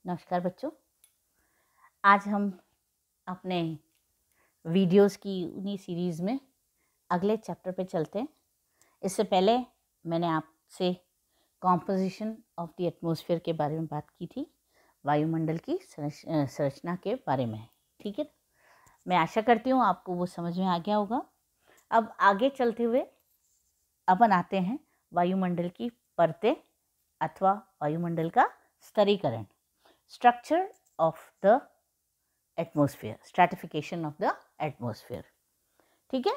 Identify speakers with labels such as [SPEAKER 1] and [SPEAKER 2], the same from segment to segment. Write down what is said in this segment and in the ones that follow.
[SPEAKER 1] नमस्कार बच्चों। आज हम अपने वीडियोस की उन्हीं सीरीज़ में अगले चैप्टर पे चलते हैं। इससे पहले मैंने आपसे कॉम्पोजिशन ऑफ द एटमॉस्फेयर के बारे में बात की थी, वायुमंडल की संरचना के बारे में। ठीक है, मैं आशा करती हूँ आपको वो समझ में आ गया होगा। अब आगे चलते हुए अपन आते हैं वायुमंडल की परतें अथवा वायुमंडल का स्तरीकरण, structure of the atmosphere, stratification of the atmosphere. ठीक है,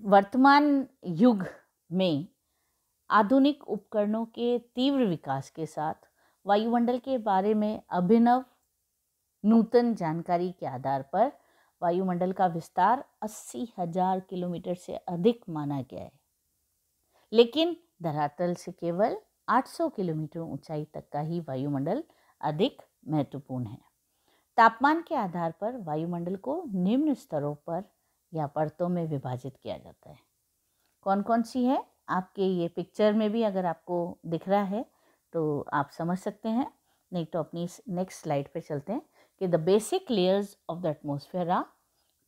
[SPEAKER 1] वर्तमान युग में आधुनिक उपकरणों के तीव्र विकास के साथ वायुमंडल के बारे में अभिनव नूतन जानकारी के आधार पर वायुमंडल का विस्तार 80,000 किलोमीटर से अधिक माना गया है, लेकिन धरातल से केवल 800 किलोमीटर ऊंचाई तक का ही वायुमंडल अधिक महत्वपूर्ण है। तापमान के आधार पर वायुमंडल को निम्न स्तरों पर या परतों में विभाजित किया जाता है। कौन कौन सी है, आपके ये पिक्चर में भी अगर आपको दिख रहा है तो आप समझ सकते हैं, नहीं तो अपनी नेक्स्ट स्लाइड पे चलते हैं कि the basic layers of the atmosphere are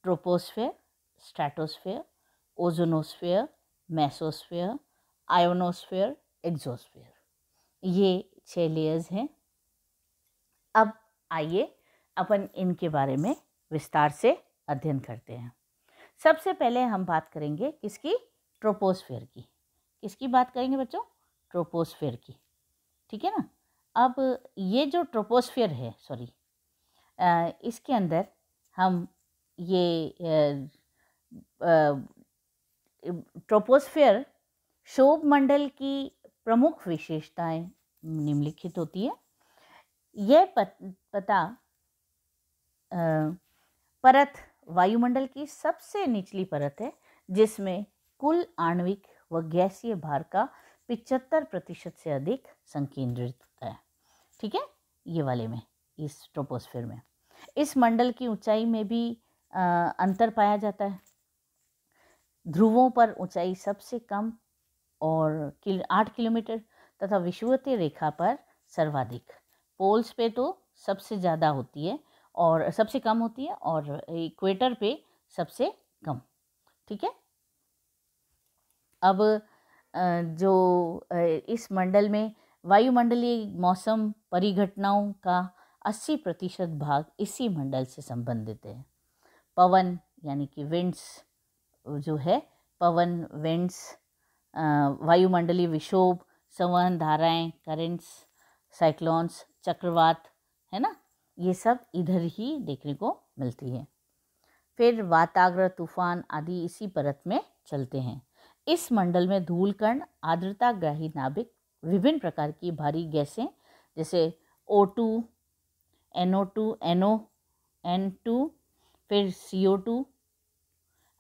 [SPEAKER 1] troposphere, stratosphere, ozonosphere, mesosphere, ionosphere, exosphere. ये 6 लेयर्स हैं। अब आइए अपन इनके बारे में विस्तार से अध्ययन करते हैं। सबसे पहले हम बात करेंगे किसकी? ट्रोपोस्फेयर की। किसकी बात करेंगे बच्चों? ट्रोपोस्फेयर की। ठीक है ना। अब ये जो ट्रोपोस्फेयर है, इसके अंदर हम ये ट्रोपोस्फेयर क्षोभमंडल की प्रमुख विशेषताएं निम्नलिखित होती है। यह पता परत वायुमंडल की सबसे निचली परत है, जिसमें कुल आणविक व गैसीय भार का 75% से अधिक संकेंद्रित होता है। ठीक है, ये वाले में, इस ट्रोपोस्फेयर में इस मंडल की ऊंचाई में भी अंतर पाया जाता है। ध्रुवों पर ऊंचाई सबसे कम और 8 किलोमीटर तथा विषुवतीय रेखा पर सर्वाधिक। पोल्स पे तो सबसे ज़्यादा होती है और सबसे कम होती है, और इक्वेटर पे सबसे कम। ठीक है। अब जो इस मंडल में वायुमंडलीय मौसम परिघटनाओं का 80% भाग इसी मंडल से संबंधित है। पवन यानी कि विंड्स जो है, पवन, विंड्स, वायुमंडलीय विक्षोभ, संवहन धाराएं, करेंट्स, साइक्लोन्स, चक्रवात, है ना, ये सब इधर ही देखने को मिलती है। फिर वाताग्र, तूफान आदि इसी परत में चलते हैं। इस मंडल में धूलकण, आर्द्रताग्राही नाभिक, विभिन्न प्रकार की भारी गैसें जैसे O2, NO2, NO, N2, फिर CO2,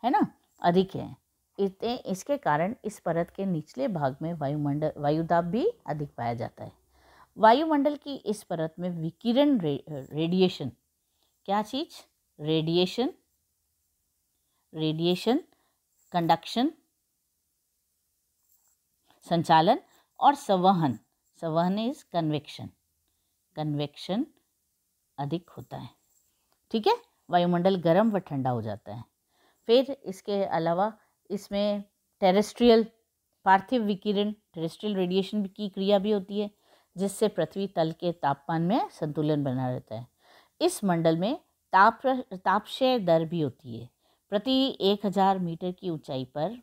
[SPEAKER 1] है ना, अधिक है। इसके कारण इस परत के निचले भाग में वायुदाब भी अधिक पाया जाता है। वायुमंडल की इस परत में विकिरण रेडिएशन, क्या चीज? रेडिएशन, कंडक्शन, संचालन और संवहन इज कन्वेक्शन अधिक होता है। ठीक है, वायुमंडल गर्म व ठंडा हो जाता है। फिर इसके अलावा इसमें टेरेस्ट्रियल, पार्थिव विकिरण, टेरेस्ट्रियल रेडिएशन की क्रिया भी होती है, जिससे पृथ्वी तल के तापमान में संतुलन बना रहता है। इस मंडल में तापक्षय दर भी होती है। प्रति 1000 मीटर की ऊंचाई पर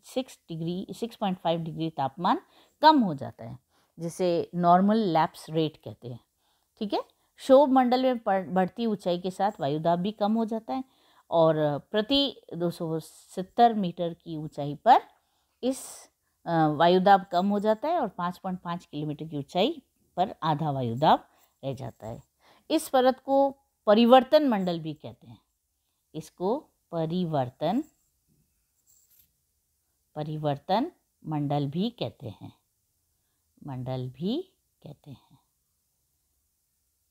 [SPEAKER 1] 6.5 डिग्री तापमान कम हो जाता है, जिसे नॉर्मल लैप्स रेट कहते हैं। ठीक है, क्षोभ मंडल में बढ़ती ऊंचाई के साथ वायुदाब भी कम हो जाता है, और प्रति 270 मीटर की ऊंचाई पर इस वायुदाब कम हो जाता है, और 5.5 किलोमीटर की ऊंचाई पर आधा वायुदाब रह जाता है। इस परत को परिवर्तन मंडल भी कहते हैं। इसको परिवर्तन मंडल भी कहते हैं।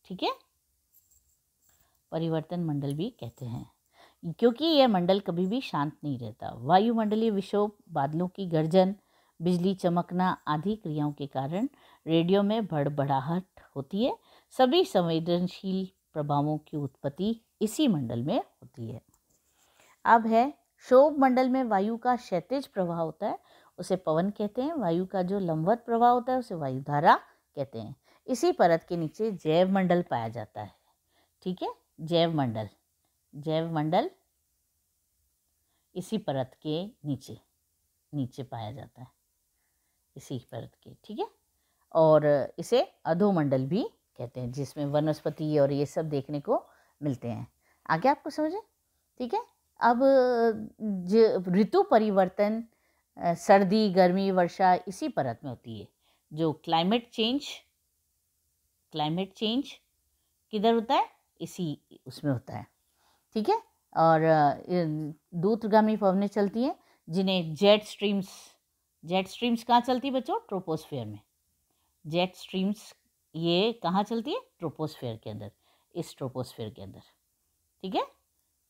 [SPEAKER 1] ठीक है, परिवर्तन मंडल भी कहते हैं, क्योंकि यह मंडल कभी भी शांत नहीं रहता। वायुमंडलीय विक्षोभ, बादलों की गर्जन, बिजली चमकना आदि क्रियाओं के कारण रेडियो में भड़बड़ाहट होती है। सभी संवेदनशील प्रभावों की उत्पत्ति इसी मंडल में होती है। अब है क्षोभ मंडल में वायु का क्षैतिज प्रवाह होता है, उसे पवन कहते हैं। वायु का जो लंबवत प्रवाह होता है उसे वायुधारा कहते हैं। इसी परत के नीचे जैव मंडल पाया जाता है। ठीक है, जैव मंडल, जैव मंडल इसी परत के नीचे पाया जाता है, इसी परत के। ठीक है, और इसे अधोमंडल भी कहते हैं, जिसमें वनस्पति और ये सब देखने को मिलते हैं। आगे आपको समझे? ठीक है, अब ऋतु परिवर्तन, सर्दी, गर्मी, वर्षा इसी परत में होती है। जो क्लाइमेट चेंज किधर होता है? इसी उसमें होता है। ठीक है, और दूरगामी पवनें चलती हैं जिन्हें जेट स्ट्रीम्स कहाँ चलती है बच्चों? ट्रोपोस्फियर में। जेट स्ट्रीम्स ये कहाँ चलती है? ट्रोपोस्फियर के अंदर, इस ट्रोपोस्फियर के अंदर। ठीक है,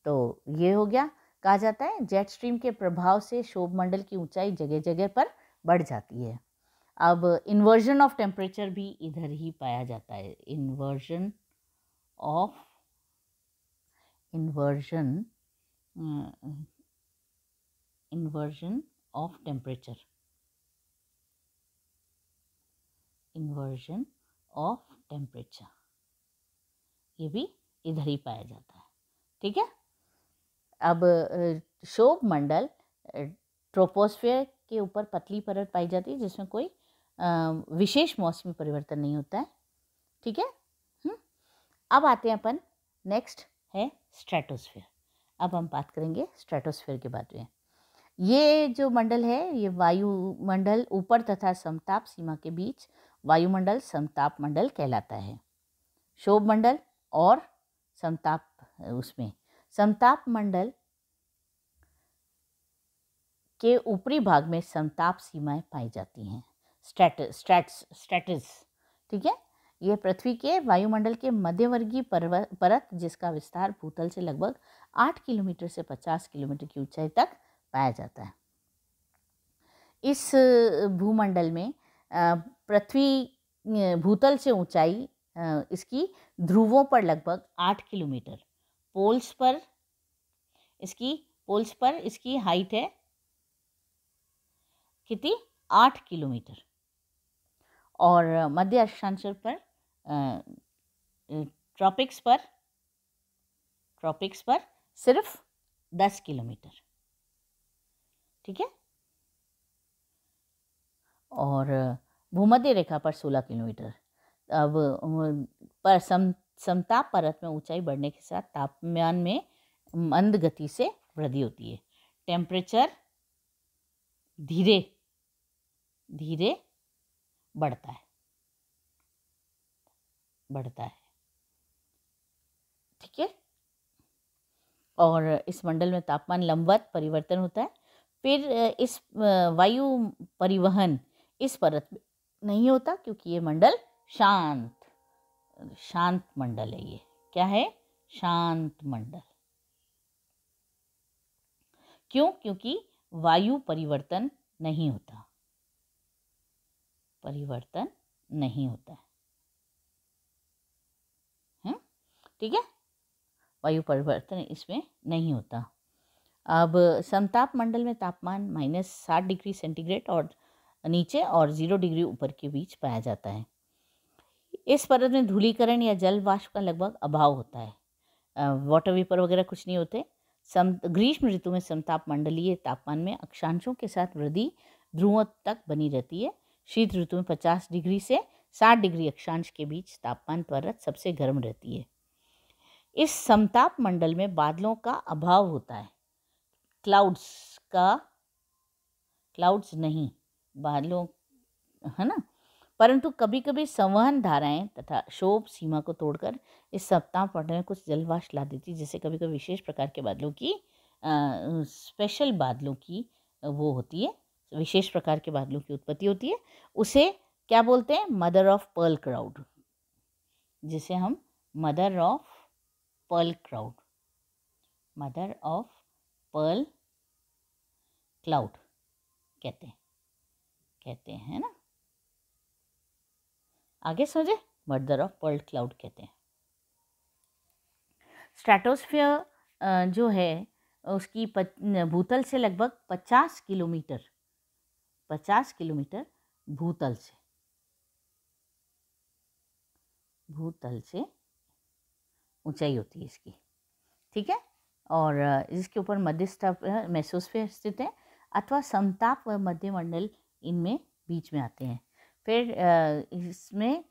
[SPEAKER 1] तो ये हो गया। कहा जाता है जेट स्ट्रीम के प्रभाव से क्षोभ मंडल की ऊंचाई जगह जगह पर बढ़ जाती है। अब इन्वर्जन ऑफ टेम्परेचर भी इधर ही पाया जाता है। इन्वर्जन ऑफ टेम्परेचर, ये भी इधर ही पाया जाता है। ठीक है, अब क्षोभ मंडल ट्रोपोस्फियर के ऊपर पतली परत पाई जाती है जिसमें कोई विशेष मौसमी परिवर्तन नहीं होता है। ठीक है, अब आते हैं अपन, नेक्स्ट है स्ट्रेटोस्फियर। अब हम बात करेंगे स्ट्रेटोस्फियर के बारे में। ये जो मंडल है, ये वायुमंडल ऊपर तथा समताप सीमा के बीच वायुमंडल समताप मंडल कहलाता है। क्षोभ मंडल और समताप, उसमें समताप मंडल के ऊपरी भाग में समताप सीमाएं पाई जाती हैं, स्ट्रैटस। ठीक है, यह पृथ्वी के वायुमंडल के मध्यवर्गीय परत जिसका विस्तार भूतल से लगभग 8 किलोमीटर से 50 किलोमीटर की ऊंचाई तक पाया जाता है। इस भूमंडल में पृथ्वी भूतल से ऊंचाई इसकी ध्रुवों पर लगभग 8 किलोमीटर, पोल्स पर इसकी हाइट है कितनी? 8 किलोमीटर, और मध्य अक्षांश पर ट्रॉपिक्स पर सिर्फ 10 किलोमीटर। ठीक है, और भूमध्य रेखा पर 16 किलोमीटर। अब पर समताप परत में ऊंचाई बढ़ने के साथ तापमान में मंद गति से वृद्धि होती है। टेम्परेचर धीरे धीरे बढ़ता है। ठीक है, और इस मंडल में तापमान लंबवत परिवर्तन होता है। फिर इस वायु परिवहन इस परत में नहीं होता क्योंकि ये मंडल शांत मंडल है। ये क्या है? शांत मंडल। क्यों? क्योंकि वायु परिवर्तन नहीं होता है। ठीक है, वायु परिवर्तन इसमें नहीं होता। अब समताप मंडल में तापमान -60 डिग्री सेंटीग्रेड और नीचे और 0 डिग्री ऊपर के बीच पाया जाता है। इस परत में धूलीकरण या जल वाष्प का लगभग अभाव होता है। वाटर वेपर वगैरह कुछ नहीं होते। ग्रीष्म ऋतु में समताप मंडलीय तापमान में अक्षांशों के साथ वृद्धि ध्रुवों तक बनी रहती है। शीत ऋतु में 50 डिग्री से 60 डिग्री अक्षांश के बीच तापमान परत सबसे गर्म रहती है। इस समताप मंडल में बादलों का अभाव होता है। क्लाउड्स नहीं, बादलों, है ना। परंतु कभी कभी संवहन धाराएं तथा क्षोभ सीमा को तोड़कर इस समताप मंडल में कुछ जलवाष्प ला देती है, जैसे कभी कभी विशेष प्रकार के बादलों की स्पेशल बादलों की वो होती है, विशेष प्रकार के बादलों की उत्पत्ति होती है। उसे क्या बोलते हैं? मदर ऑफ पर्ल क्लाउड, जिसे हम मदर ऑफ पर्ल क्लाउड कहते हैं। कहते हैं, है ना। आगे समझे, मदर ऑफ पर्ल क्लाउड कहते हैं। स्ट्रेटोस्फीयर जो है उसकी भूतल से लगभग 50 किलोमीटर भूतल से ऊंचाई होती है इसकी, ठीक है। और इसके ऊपर मध्यस्थ मेसोस्फीयर स्थित है, अथवा समताप व मध्यमंडल इनमें बीच में आते हैं। फिर इसमें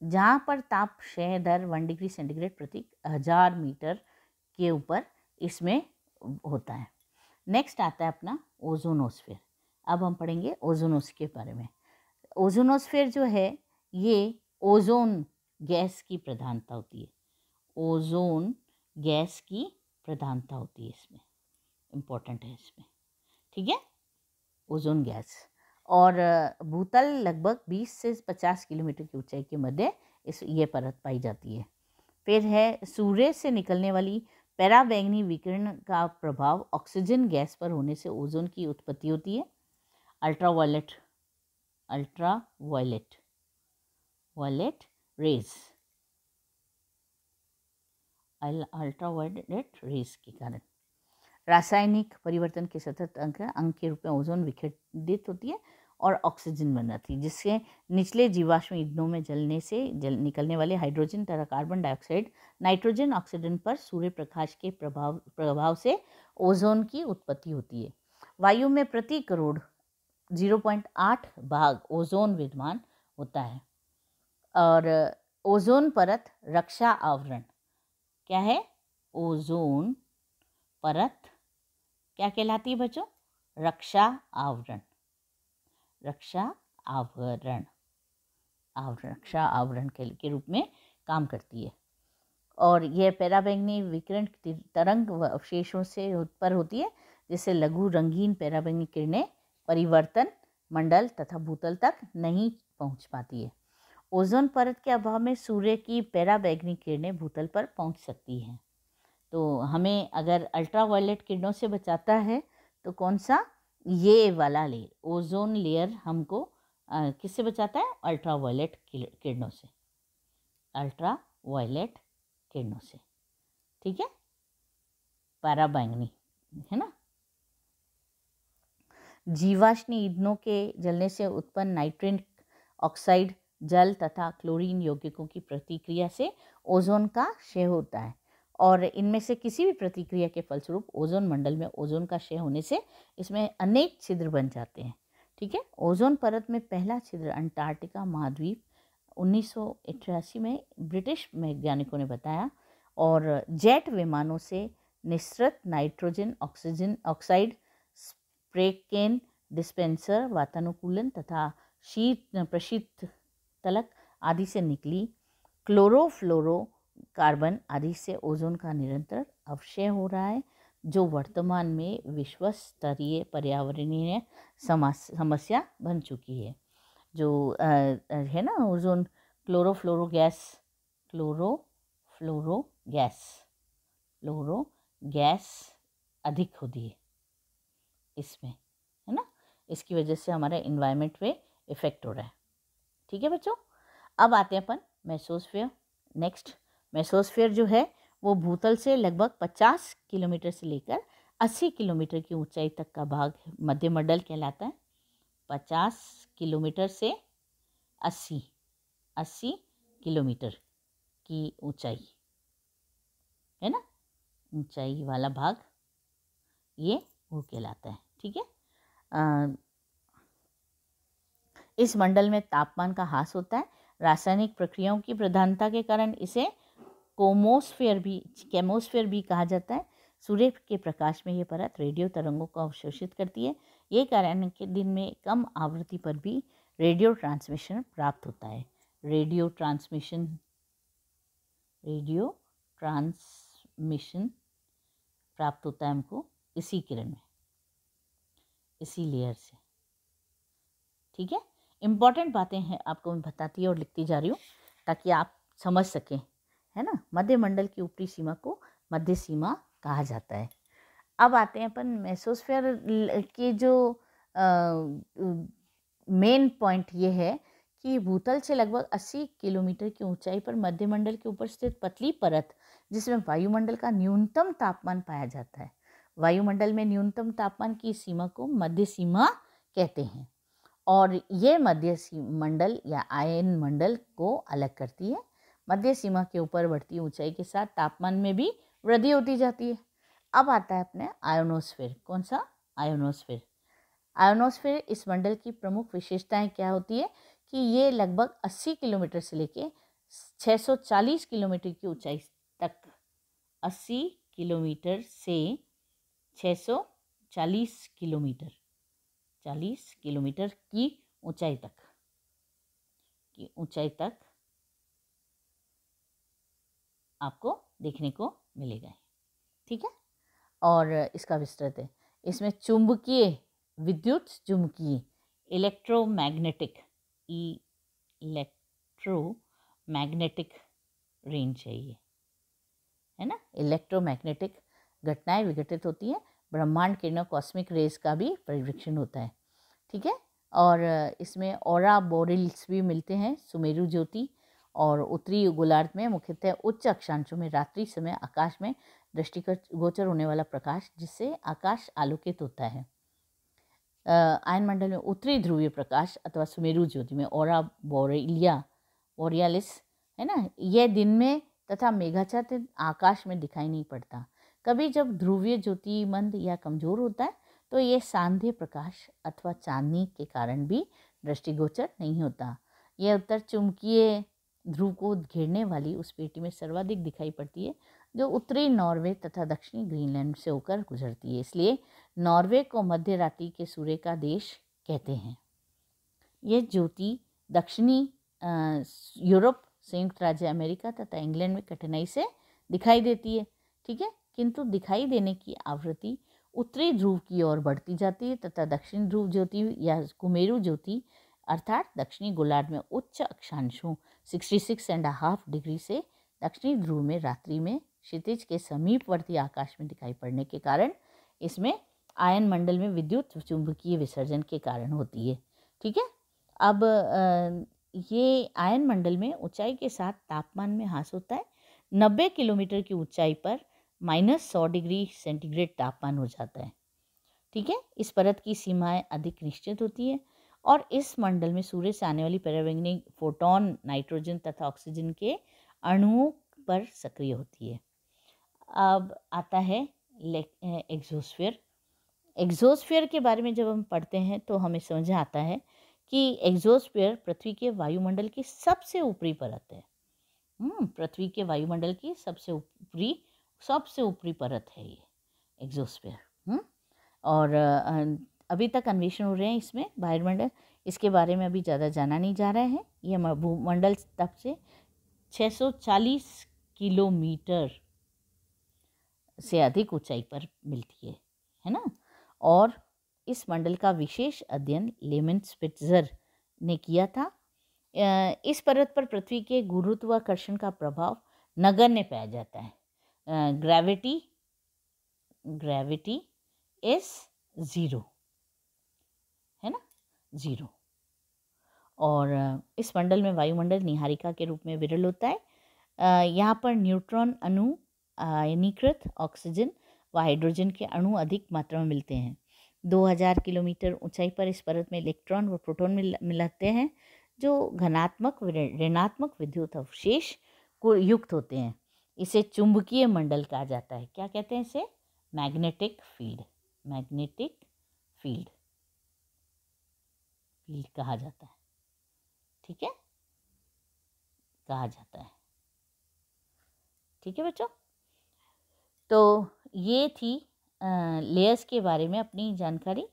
[SPEAKER 1] जहाँ पर ताप क्षय दर 1 डिग्री सेंटीग्रेड प्रति 1000 मीटर के ऊपर इसमें होता है। नेक्स्ट आता है अपना ओजोनोस्फीयर। अब हम पढ़ेंगे ओजोनोस्फीयर के बारे में। ओजोनोस्फीयर जो है ये ओजोन गैस की प्रधानता होती है, ओजोन गैस की प्रधानता होती है, इसमें इम्पोर्टेंट है इसमें, ठीक है, ओजोन गैस। और भूतल लगभग 20 से 50 किलोमीटर की ऊंचाई के मध्य ये परत पाई जाती है। फिर है सूर्य से निकलने वाली पैराबैंगनी विकिरण का प्रभाव ऑक्सीजन गैस पर होने से ओजोन की उत्पत्ति होती है। अल्ट्रावायलेट रेज के कारण रासायनिक परिवर्तन के सतत अंग के रूप में ओजोन विखंडित होती है और ऑक्सीजन बन जाती है, जिससे निचले जीवाश्म ईंधनों में जलने से निकलने वाले हाइड्रोजन तथा कार्बन डाइऑक्साइड नाइट्रोजन ऑक्सीजन पर सूर्य प्रकाश के प्रभाव से ओजोन की उत्पत्ति होती है। वायु में प्रति करोड़ 0.8 भाग ओजोन विद्यमान होता है। और ओजोन परत रक्षा आवरण क्या है? ओजोन परत क्या कहलाती है बच्चों? रक्षा आवरण के रूप में काम करती है। और यह पैराबैंगनी विकिरण तरंग व अवशेषों से पर होती है, जिससे लघु रंगीन पैराबैंगनी किरणें परिवर्तन मंडल तथा भूतल तक नहीं पहुंच पाती है। ओजोन परत के अभाव में सूर्य की पैराबैंगनी किरणें भूतल पर पहुंच सकती हैं। तो हमें अगर अल्ट्रावायलेट किरणों से बचाता है तो कौन सा? ये वाला लेयर, ओजोन लेयर हमको किससे बचाता है? अल्ट्रावायलेट किरणों से, ठीक है, पैराबैंगनी, है ना। जीवाश्म ईंधनों के जलने से उत्पन्न नाइट्रिक ऑक्साइड जल तथा क्लोरीन यौगिकों की प्रतिक्रिया से ओजोन का क्षय होता है, और इनमें से किसी भी प्रतिक्रिया के फलस्वरूप ओजोन मंडल में ओजोन का क्षय होने से इसमें अनेक छिद्र बन जाते हैं, ठीक है। ओजोन परत में पहला छिद्र अंटार्कटिका महाद्वीप 1988 में ब्रिटिश वैज्ञानिकों ने बताया, और जेट विमानों से निस्सृत नाइट्रोजन ऑक्साइड स्प्रेकेन डिस्पेंसर वातानुकूलन तथा प्रशीत तलक आदि से निकली क्लोरोफ्लोरो कार्बन आदि से ओजोन का निरंतर अवक्षय हो रहा है, जो वर्तमान में विश्व स्तरीय पर्यावरणीय समस्या बन चुकी है। जो है ना ओजोन क्लोरोफ्लोरो गैस अधिक होती है इसमें, है ना। इसकी वजह से हमारा इन्वायरमेंट पे इफेक्ट हो रहा है, ठीक है बच्चों। अब आते हैं अपन मेसोस्फीयर। नेक्स्ट, मेसोस्फीयर जो है वो भूतल से लगभग 50 किलोमीटर से लेकर 80 किलोमीटर की ऊंचाई तक का भाग मध्यमंडल कहलाता है। 50 किलोमीटर से 80 किलोमीटर की ऊंचाई, है ना, ऊंचाई वाला भाग ये वो कहलाता है, ठीक है। इस मंडल में तापमान का ह्रास होता है। रासायनिक प्रक्रियाओं की प्रधानता के कारण इसे केमोस्फीयर भी कहा जाता है। सूर्य के प्रकाश में यह परत रेडियो तरंगों को अवशोषित करती है। ये कारण है कि दिन में कम आवृत्ति पर भी रेडियो ट्रांसमिशन प्राप्त होता है। रेडियो ट्रांसमिशन प्राप्त होता है हमको इसी किरण में, इसी लेयर से, ठीक है। इम्पॉर्टेंट बातें हैं आपको मैं बताती और लिखती जा रही हूँ ताकि आप समझ सकें, है ना। मध्य मंडल की ऊपरी सीमा को मध्य सीमा कहा जाता है। अब आते हैं अपन मेसोस्फीयर की जो मेन पॉइंट ये है कि भूतल से लगभग 80 किलोमीटर की ऊंचाई पर मध्यमंडल के ऊपर स्थित पतली परत, जिसमें वायुमंडल का न्यूनतम तापमान पाया जाता है। वायुमंडल में न्यूनतम तापमान की सीमा को मध्य सीमा कहते हैं और ये मध्य मंडल या आयन मंडल को अलग करती है। मध्य सीमा के ऊपर बढ़ती ऊंचाई के साथ तापमान में भी वृद्धि होती जाती है। अब आता है अपने आयोनोस्फीयर। कौन सा? आयोनोस्फीयर। आयोनोस्फीयर इस मंडल की प्रमुख विशेषताएं क्या होती है कि ये लगभग 80 किलोमीटर से लेके 640 किलोमीटर की ऊंचाई तक, 80 किलोमीटर से 640 किलोमीटर, 40 किलोमीटर की ऊंचाई तक आपको देखने को मिलेगा। ठीक है। और इसका विस्तृत है। इसमें चुंबकीय, विद्युत चुंबकीय, इलेक्ट्रोमैग्नेटिक रेंज है ये, है ना। इलेक्ट्रोमैग्नेटिक घटनाएं विघटित होती हैं। ब्रह्मांड किरणों, कॉस्मिक रेज का भी परिवीक्षण होता है। ठीक है। और इसमें ऑरा बोरिल्स भी मिलते हैं, सुमेरु ज्योति। और उत्तरी गोलार्ध में मुख्यतः उच्च अक्षांशों में रात्रि समय आकाश में दृष्टिगोचर होने वाला प्रकाश, जिससे आकाश आलोकित होता है। आयन मंडल में उत्तरी ध्रुवीय प्रकाश अथवा सुमेरु ज्योति में ऑरा बोरियालिस, है ना, यह दिन में तथा मेघाच्छादित आकाश में दिखाई नहीं पड़ता। कभी जब ध्रुवीय ज्योति मंद या कमजोर होता है तो ये सांध्य प्रकाश अथवा चांदनी के कारण भी दृष्टिगोचर नहीं होता। यह उत्तर चुंबकीय ध्रुव को घेरने वाली उस पेटी में सर्वाधिक दिखाई पड़ती है जो उत्तरी नॉर्वे तथा दक्षिणी ग्रीनलैंड से होकर गुजरती है। इसलिए नॉर्वे को मध्य रात्रि के सूर्य का देश कहते हैं। यह ज्योति दक्षिणी यूरोप, संयुक्त राज्य अमेरिका तथा इंग्लैंड में कठिनाई से दिखाई देती है। ठीक है। किंतु दिखाई देने की आवृत्ति उत्तरी ध्रुव की ओर बढ़ती जाती है तथा दक्षिण ध्रुव ज्योति या कुमेरु ज्योति अर्थात दक्षिणी गोलार्ध में उच्च अक्षांशों 66.5 डिग्री से दक्षिणी ध्रुव में रात्रि में क्षितिज के समीपवर्ती आकाश में दिखाई पड़ने के कारण इसमें आयन मंडल में विद्युत चुंबकीय विसर्जन के कारण होती है। ठीक है। अब ये आयन मंडल में ऊंचाई के साथ तापमान में ह्रास होता है। 90 किलोमीटर की ऊंचाई पर -100 डिग्री सेंटीग्रेड तापमान हो जाता है। ठीक है। इस परत की सीमाएं अधिक निश्चित होती है और इस मंडल में सूर्य से आने वाली परावैंगनी फोटोन नाइट्रोजन तथा ऑक्सीजन के अणुओं पर सक्रिय होती है। अब आता है एक्सोस्फीयर। एक्सोस्फीयर के बारे में जब हम पढ़ते हैं तो हमें समझ आता है कि एक्सोस्फीयर पृथ्वी के वायुमंडल की सबसे ऊपरी परत है। पृथ्वी के वायुमंडल की सबसे ऊपरी परत है ये एक्सोस्फीयर। और अभी तक अन्वेषण हो रहे हैं इसमें वायुमंडल, इसके बारे में अभी ज़्यादा जाना नहीं जा रहा है। यह भूमंडल तब से 640 किलोमीटर से अधिक ऊंचाई पर मिलती है ना। और इस मंडल का विशेष अध्ययन लेमन स्पिट्जर ने किया था। इस परत पर पृथ्वी के गुरुत्वाकर्षण का प्रभाव नगण्य पाया जाता है। ग्रेविटी इज 0, है ना, 0। और इस मंडल में वायुमंडल निहारिका के रूप में विरल होता है। यहाँ पर न्यूट्रॉन अणु, आयनीकृत ऑक्सीजन व हाइड्रोजन के अणु अधिक मात्रा में मिलते हैं। 2000 किलोमीटर ऊंचाई पर इस परत में इलेक्ट्रॉन व प्रोटॉन मिलते हैं जो घनात्मक ऋणात्मक विद्युत अवशेष को युक्त होते हैं। इसे चुंबकीय मंडल कहा जाता है। क्या कहते हैं इसे? मैग्नेटिक फील्ड कहा जाता है। ठीक है, कहा जाता है। ठीक है बच्चों, तो ये थी लेयर्स के बारे में अपनी जानकारी।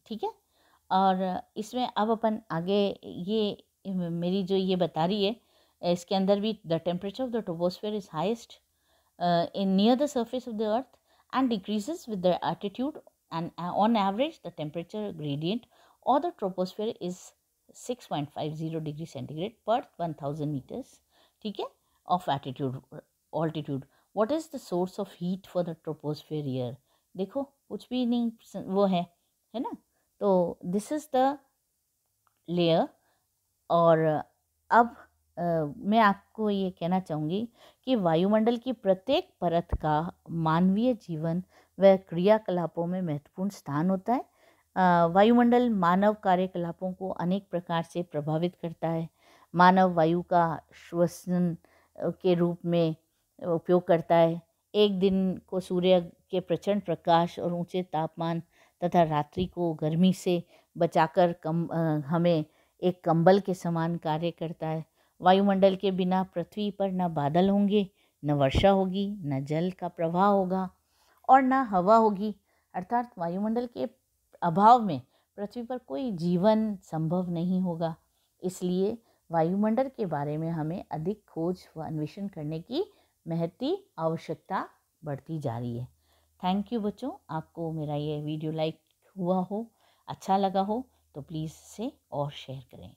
[SPEAKER 1] ठीक है। और इसमें अब अपन आगे ये मेरी जो ये बता रही है इसके अंदर भी the temperature of the troposphere is highest in near the surface of the earth and decreases with the altitude and on average the temperature gradient और the troposphere is 6.50 degree centigrade per 1000 meters. ठीक है, of altitude. What is the source of heat for the troposphere year? देखो कुछ भी नहीं वो है ना। तो दिस इज़ द लेयर। और अब मैं आपको ये कहना चाहूँगी कि वायुमंडल की प्रत्येक परत का मानवीय जीवन व क्रियाकलापों में महत्वपूर्ण स्थान होता है। वायुमंडल मानव कार्यकलापों को अनेक प्रकार से प्रभावित करता है। मानव वायु का श्वसन के रूप में उपयोग करता है। एक दिन को सूर्य के प्रचंड प्रकाश और ऊंचे तापमान तथा रात्रि को गर्मी से बचाकर हमें एक कंबल के समान कार्य करता है। वायुमंडल के बिना पृथ्वी पर न बादल होंगे, न वर्षा होगी, न जल का प्रवाह होगा और न हवा होगी। अर्थात वायुमंडल के अभाव में पृथ्वी पर कोई जीवन संभव नहीं होगा। इसलिए वायुमंडल के बारे में हमें अधिक खोज व अन्वेषण करने की महती आवश्यकता बढ़ती जा रही है। थैंक यू बच्चों। आपको मेरा ये वीडियो लाइक हुआ हो, अच्छा लगा हो तो प्लीज़ इसे और शेयर करें।